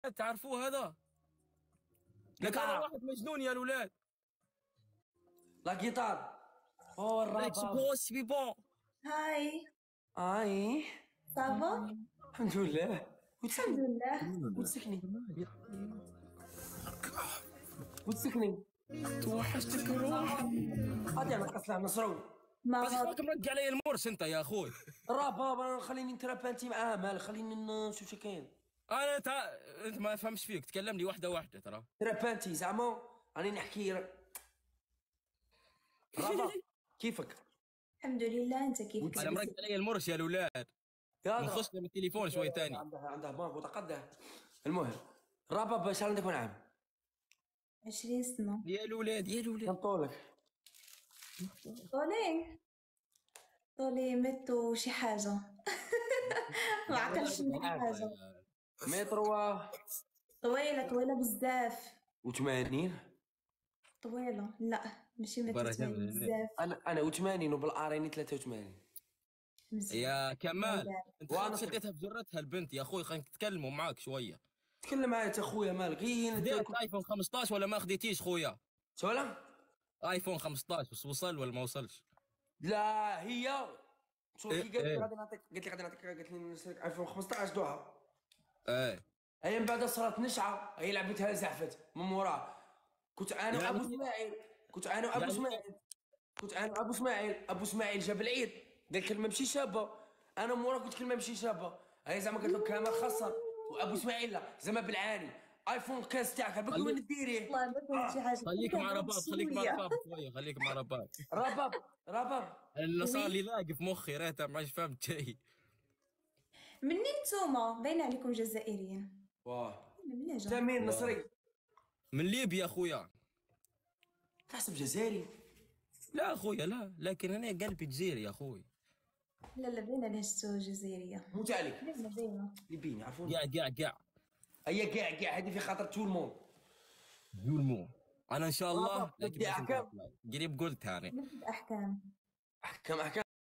تعرفوه هذا؟ لك هذا واحد مجنون يا الولاد. لا جيتار. او ليتس الرباب. جو سي بون. هاي. اي صافا. الحمد لله. الحمد لله. وتسكني وتسكني توحشتك روح. غادي نقص له نصرو. بس راك مرقع علي المرس انت يا اخوي. الرباب انا خليني نترابانتي معاه مال خليني نشوف شي كاين. انت ما فهمش فيك، تكلم لي واحده واحده ترى. ترابانتي زعما راني نحكي. رباب كيفك؟ الحمد لله. انت كيفك؟ انا مرقع علي المرس يا الاولاد. نخش من التليفون شوي ثاني. عنده بنك وتقده. المهم الرباب شحال عندك من عام؟ 20 سنة. يا الاولاد يا الاولاد. كم طولك؟ طولي متر شي حاجة. ما عقلش شي حاجة. متر طويلة بزاف. و80. طويلة لا ماشي متر بزاف. انا و80 وبالاريني 83. يا كمال انت شديتها بجرتها البنت يا اخوي، خلينا نتكلموا معاك شويه. تكلم معايا اخويا مالك. خديت ايفون 15 ولا ما خديتيش خويا؟ شو ولا؟ ايفون 15 بس وصل ولا ما وصلش؟ لا هي شوف إيه قالت لي إيه. غادي نعطيك قالت لي نشريك ايفون 15 دوحه. ايه هي من بعد صارت نشعه، هي لعبتها زعفت من موراه. كنت انا وابو اسماعيل ابو اسماعيل جاب العيد قال كلمه ماشي شابه. انا مورا قلت كلمه ماشي شابه. هي زعما قالت له كمال خسر. وابو اسماعيل لا زعما بالعاني ايفون كاس تاعك باقي وين ديريه. والله ما فهمت شي حاجة. خليك مع رباب شويه، خليك مع رباب. رباب اللي صار لي لاقي في مخي ريته ما فهمت شيء. منين نتوما؟ باين عليكم جزائريين. واه منين جا؟ تامين نصري من ليبيا اخويا. تحسب جزائري؟ لا اخويا لا، لكن انا قلبي جزيري يا اخوي. لا باين عليه شتو جزائرية. موت عليك. باينة. ليبيين يعرفوني. قاع هي كاع هذه في خاطر تو الموند. مو انا ان شاء الله بدي احكام قريب قلت يعني. احكام. احكام